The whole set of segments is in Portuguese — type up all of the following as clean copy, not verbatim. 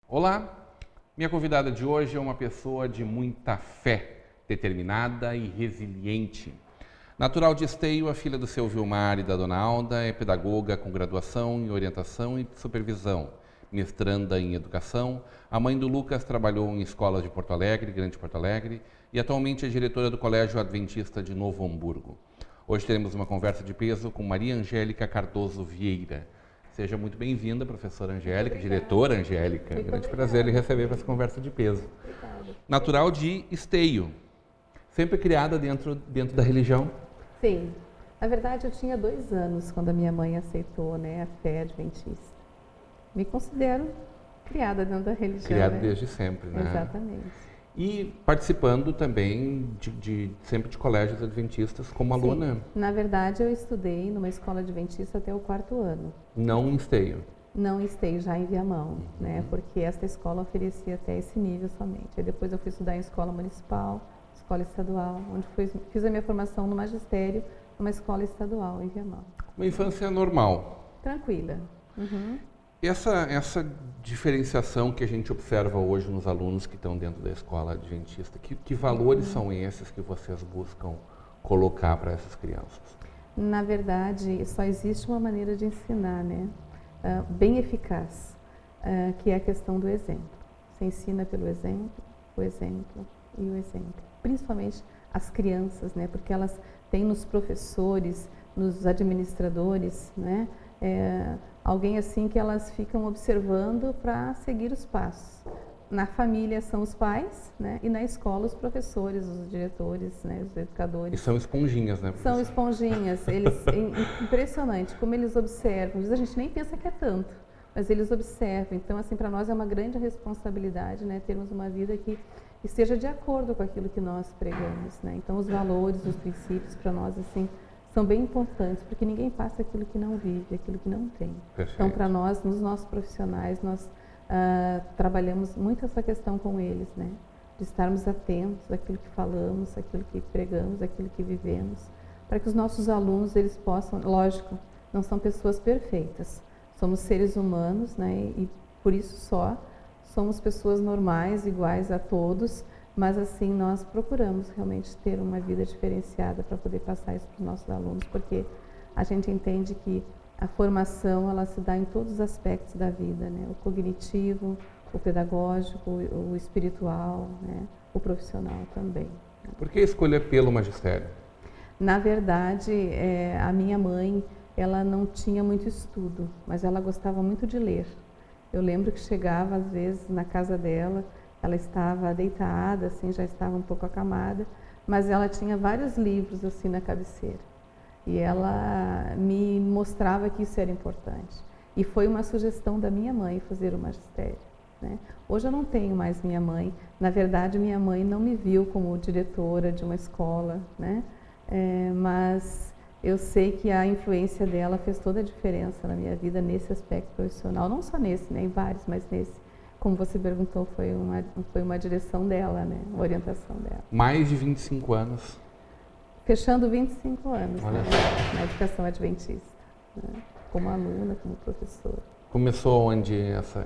Olá, minha convidada de hoje é uma pessoa de muita fé, determinada e resiliente. Natural de Esteio, a filha do seu Vilmar e da Dona Alda, é pedagoga com graduação em orientação e supervisão, mestranda em educação. A mãe do Lucas trabalhou em escolas de Porto Alegre, Grande Porto Alegre, e atualmente é diretora do Colégio Adventista de Novo Hamburgo. Hoje teremos uma conversa de peso com Maria Angélica Cardoso Vieira. Seja muito bem-vinda, professora Angélica, diretora Angélica. Muito Grande obrigada. prazer lhe receber para essa conversa de peso. Obrigada. Natural de Esteio, sempre criada dentro da religião. Sim. Na verdade, eu tinha 2 anos quando a minha mãe aceitou, né, a fé adventista. Me considero criada dentro da religião. Criada né? desde sempre, né? Exatamente. E participando também sempre de colégios adventistas como aluna. Sim. Na verdade, eu estudei numa escola adventista até o 4º ano. Não em Esteio. Não estei já em Viamão, né? Porque esta escola oferecia até esse nível somente. Aí depois eu fui estudar em escola municipal, escola estadual, onde fiz a minha formação no magistério, numa escola estadual em Viamão. Uma infância normal. Tranquila. Uhum. Essa diferenciação que a gente observa hoje nos alunos que estão dentro da escola adventista, que valores são esses que vocês buscam colocar para essas crianças? Na verdade, só existe uma maneira de ensinar, né? Bem eficaz, que é a questão do exemplo. Você ensina pelo exemplo, o exemplo e o exemplo. Principalmente as crianças, né? Porque elas têm nos professores, nos administradores, né? Alguém assim que elas ficam observando para seguir os passos. Na família são os pais, né? E na escola os professores, os diretores, né? Os educadores. E são esponjinhas, né? São esponjinhas. Eles, impressionante como eles observam. Às vezes a gente nem pensa que é tanto, mas eles observam. Então, assim, para nós é uma grande responsabilidade, né? Termos uma vida que esteja de acordo com aquilo que nós pregamos, né? Então, os valores, os princípios, para nós, assim, são bem importantes, porque ninguém passa aquilo que não vive, aquilo que não tem. Perfeito. Então, para nós, nos nossos profissionais, nós trabalhamos muito essa questão com eles, né? De estarmos atentos àquilo que falamos, àquilo que pregamos, àquilo que vivemos, para que os nossos alunos, eles possam, lógico, não são pessoas perfeitas, somos seres humanos, né? E por isso só somos pessoas normais, iguais a todos, mas assim nós procuramos realmente ter uma vida diferenciada para poder passar isso para os nossos alunos, porque a gente entende que a formação ela se dá em todos os aspectos da vida, né? O cognitivo, o pedagógico, o espiritual, né? O profissional também. Por que escolher pelo magistério? Na verdade, a minha mãe, ela não tinha muito estudo, mas ela gostava muito de ler. Eu lembro que chegava às vezes na casa dela, ela estava deitada, assim, já estava um pouco acamada, mas ela tinha vários livros assim na cabeceira. E ela me mostrava que isso era importante. E foi uma sugestão da minha mãe fazer o magistério, né? Hoje eu não tenho mais minha mãe. Na verdade, minha mãe não me viu como diretora de uma escola, né? Mas eu sei que a influência dela fez toda a diferença na minha vida nesse aspecto profissional. Não só nesse, né? Em vários, mas nesse. Como você perguntou, foi uma direção dela, né? Uma orientação dela. Mais de 25 anos. Fechando 25 anos, Olha né? só. Na educação adventista, né? Como aluna, como professora. Começou onde esse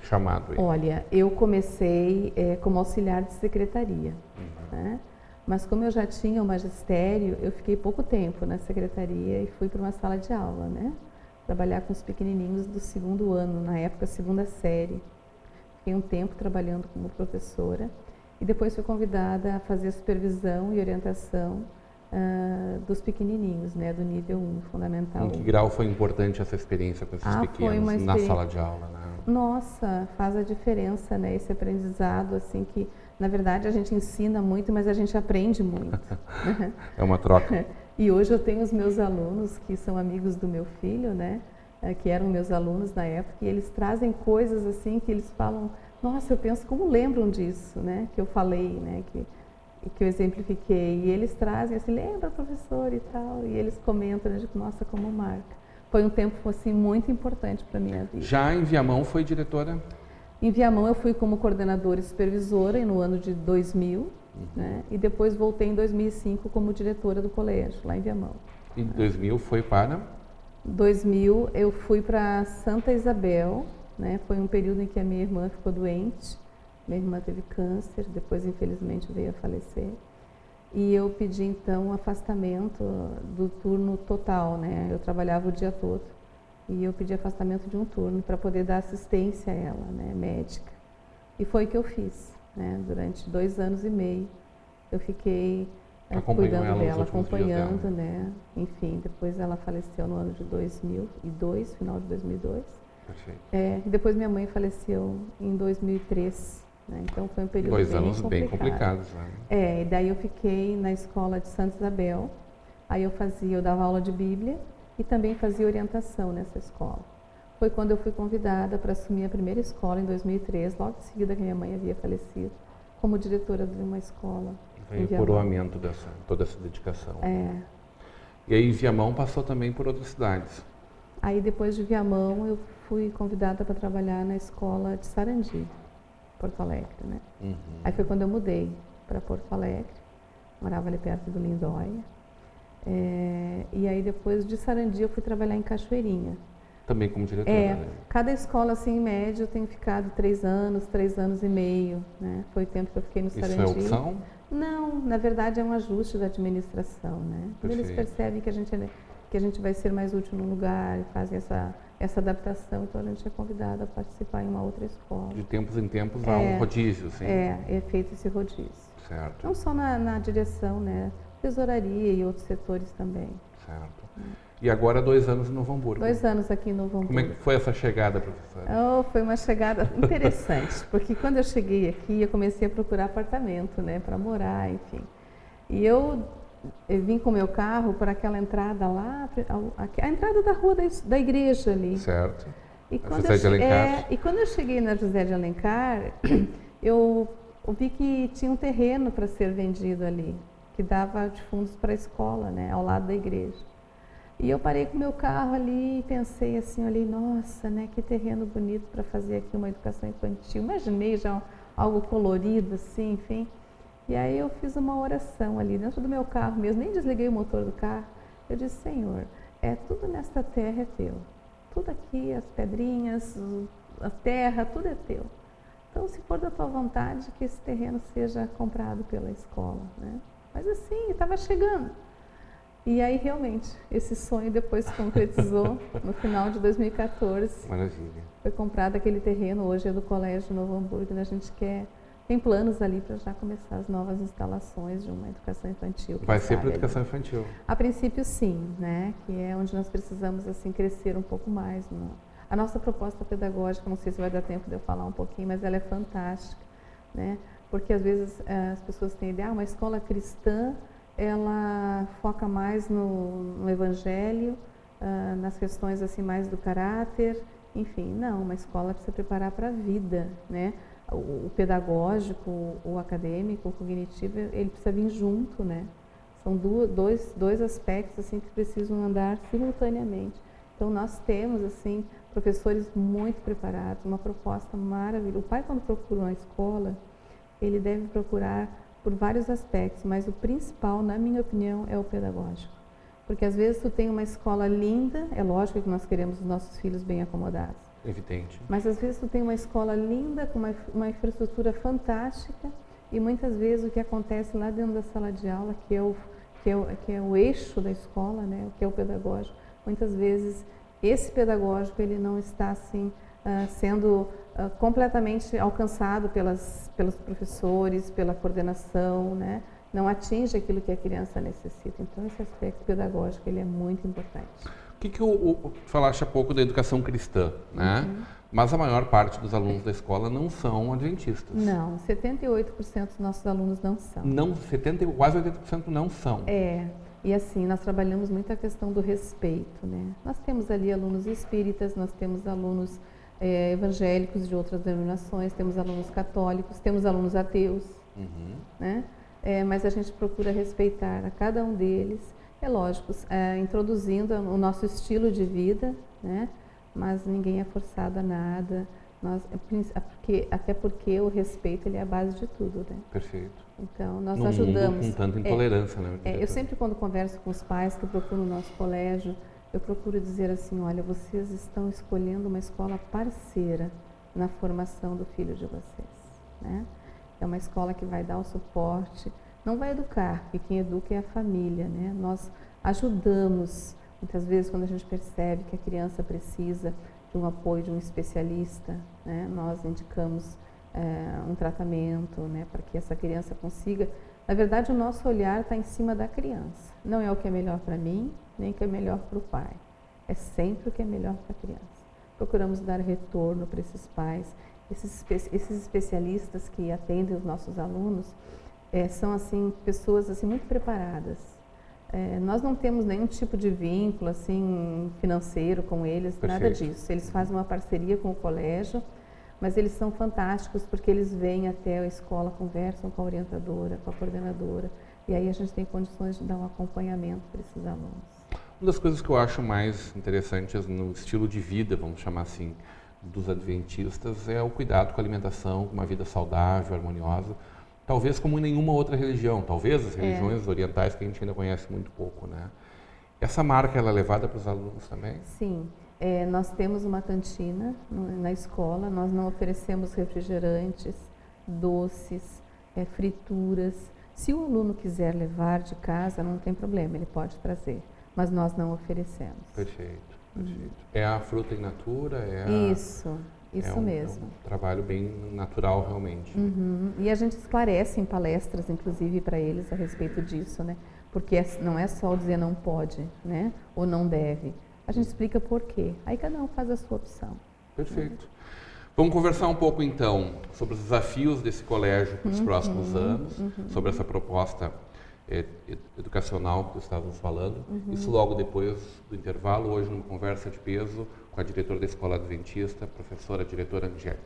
chamado aí? Olha, eu comecei como auxiliar de secretaria, né? Mas como eu já tinha o magistério, eu fiquei pouco tempo na secretaria e fui para uma sala de aula, né? Trabalhar com os pequenininhos do 2º ano, na época 2ª série. Fiquei um tempo trabalhando como professora e depois fui convidada a fazer a supervisão e orientação dos pequenininhos, né, do nível 1, fundamental. Em que grau foi importante essa experiência com esses pequenos na sala de aula, né? Nossa, faz a diferença, né, esse aprendizado, assim, que na verdade a gente ensina muito, mas a gente aprende muito. É uma troca. E hoje eu tenho os meus alunos que são amigos do meu filho, né, que eram meus alunos na época, e eles trazem coisas assim que eles falam, nossa, eu penso como lembram disso, né, que eu falei, né, que que eu exemplifiquei. E eles trazem assim, lembra, professor, e tal. E eles comentam, né, nossa, como marca. Foi um tempo assim, muito importante para a minha vida. Já em Viamão foi diretora? Em Viamão eu fui como coordenadora e supervisora no ano de 2000, né? E depois voltei em 2005 como diretora do colégio, lá em Viamão. Em 2000 foi para? 2000 eu fui para Santa Isabel, né? Foi um período em que a minha irmã ficou doente. Minha irmã teve câncer, depois infelizmente veio a falecer. E eu pedi então um afastamento do turno total, né? Eu trabalhava o dia todo. E eu pedi afastamento de um turno para poder dar assistência a ela, né, médica. E foi o que eu fiz, né? Durante 2 anos e meio eu fiquei cuidando dela, acompanhando, né? Enfim, depois ela faleceu no ano de 2002, final de 2002. Perfeito. E depois minha mãe faleceu em 2003, né? Então foi um período 2 anos bem complicados, né? E daí eu fiquei na escola de Santa Isabel. Aí eu dava aula de Bíblia e também fazia orientação nessa escola. Foi quando eu fui convidada para assumir a primeira escola em 2003, logo em seguida que minha mãe havia falecido, como diretora de uma escola. Veio o coroamento toda essa dedicação. E aí Viamão passou também por outras cidades. Aí depois de Viamão eu fui convidada para trabalhar na escola de Sarandi, Porto Alegre, né? Aí foi quando eu mudei para Porto Alegre, morava ali perto do Lindóia. E aí depois de Sarandi eu fui trabalhar em Cachoeirinha. Também como diretora, né? Cada escola, assim, em média, eu tenho ficado 3 anos, 3 anos e meio, né? Foi o tempo que eu fiquei no Sarandi. Isso é opção? Não, na verdade é um ajuste da administração, né? Quando eles percebem que a gente vai ser mais útil no lugar e fazem essa adaptação, então a gente é convidada a participar em uma outra escola. De tempos em tempos há um rodízio, sim. É feito esse rodízio. Certo. Não só na direção, né? Tesouraria e outros setores também. Certo. E agora 2 anos em Novo Hamburgo. 2 anos aqui em Novo Hamburgo. Como é que foi essa chegada, professora? Foi uma chegada interessante, porque quando eu cheguei aqui, eu comecei a procurar apartamento, né, para morar, enfim. E eu vim com o meu carro para aquela entrada lá, a entrada da rua da igreja ali. Certo. E quando eu cheguei na José de Alencar, eu vi que tinha um terreno para ser vendido ali, que dava de fundos para a escola, né, ao lado da igreja. E eu parei com o meu carro ali e pensei assim, olhei, nossa, né, que terreno bonito para fazer aqui uma educação infantil. Imaginei já algo colorido assim, enfim. E aí eu fiz uma oração ali dentro do meu carro mesmo, nem desliguei o motor do carro. Eu disse, Senhor, tudo nesta terra é teu. Tudo aqui, as pedrinhas, a terra, tudo é teu. Então, se for da tua vontade, que esse terreno seja comprado pela escola, né? Mas assim, estava chegando. E aí, realmente, esse sonho depois se concretizou no final de 2014. Maravilha. Foi comprado aquele terreno, hoje é do Colégio de Novo Hamburgo, né? A gente tem planos ali para já começar as novas instalações de uma educação infantil. Vai ser para educação infantil? A princípio, sim, né? Que é onde nós precisamos, assim, crescer um pouco mais. A nossa proposta pedagógica, não sei se vai dar tempo de eu falar um pouquinho, mas ela é fantástica, né? Porque, às vezes, as pessoas têm a ideia, uma escola cristã, ela foca mais no evangelho, nas questões assim mais do caráter, enfim, não, uma escola precisa preparar para a vida, né? O pedagógico, o acadêmico, o cognitivo, ele precisa vir junto, né? São dois aspectos assim que precisam andar simultaneamente. Então nós temos assim professores muito preparados, uma proposta maravilhosa. O pai, quando procura uma escola, ele deve procurar por vários aspectos, mas o principal, na minha opinião, é o pedagógico. Porque às vezes tu tem uma escola linda, é lógico que nós queremos os nossos filhos bem acomodados. Evidente. Mas às vezes tu tem uma escola linda, com uma infraestrutura fantástica, e muitas vezes o que acontece lá dentro da sala de aula, que é o eixo da escola, né, que é o pedagógico, muitas vezes esse pedagógico ele não está assim sendo completamente alcançado pelos professores, pela coordenação, né? Não atinge aquilo que a criança necessita. Então, esse aspecto pedagógico ele é muito importante. O que falaste há pouco da educação cristã, né? Mas a maior parte dos alunos da escola não são adventistas. Não, 78% dos nossos alunos não são. Não, quase 80% não são. E assim, nós trabalhamos muito a questão do respeito, né? Nós temos ali alunos espíritas, nós temos alunos evangélicos de outras denominações, temos alunos católicos, temos alunos ateus, né? mas a gente procura respeitar a cada um deles. É lógico, introduzindo o nosso estilo de vida, né? Mas ninguém é forçado a nada. Até porque o respeito ele é a base de tudo, né? Perfeito. Então, nós Num ajudamos. mundo com tanta intolerância, né? Eu sempre, quando converso com os pais que procuram o nosso colégio, eu procuro dizer assim, olha, vocês estão escolhendo uma escola parceira na formação do filho de vocês, né? É uma escola que vai dar o suporte, não vai educar, porque quem educa é a família, né? Nós ajudamos, muitas vezes, quando a gente percebe que a criança precisa de um apoio de um especialista, né? Nós indicamos um tratamento, né? Para que essa criança consiga. Na verdade, o nosso olhar está em cima da criança. Não é o que é melhor para mim, nem o que é melhor para o pai. É sempre o que é melhor para a criança. Procuramos dar retorno para esses pais. Esses especialistas que atendem os nossos alunos são assim pessoas assim muito preparadas. Nós não temos nenhum tipo de vínculo assim financeiro com eles, Perfeito. Nada disso. Eles fazem uma parceria com o colégio, mas eles são fantásticos porque eles vêm até a escola, conversam com a orientadora, com a coordenadora, e aí a gente tem condições de dar um acompanhamento para esses alunos. Uma das coisas que eu acho mais interessantes no estilo de vida, vamos chamar assim, dos adventistas é o cuidado com a alimentação, com uma vida saudável, harmoniosa, talvez como em nenhuma outra religião, talvez as religiões orientais que a gente ainda conhece muito pouco, né? Essa marca ela é levada para os alunos também? Sim, nós temos uma cantina na escola, nós não oferecemos refrigerantes, doces, frituras. Se o aluno quiser levar de casa, não tem problema, ele pode trazer, mas nós não oferecemos. Perfeito, perfeito. É a fruta in natura? Isso mesmo. É um trabalho bem natural, realmente. E a gente esclarece em palestras, inclusive, para eles a respeito disso, né? Porque não é só dizer não pode, né? Ou não deve. A gente explica por quê. Aí cada um faz a sua opção. Perfeito. Vamos conversar um pouco, então, sobre os desafios desse colégio para os próximos anos, sobre essa proposta educacional que estávamos falando. Isso logo depois do intervalo, hoje numa conversa de peso com a diretora da Escola Adventista, professora diretora Angélica.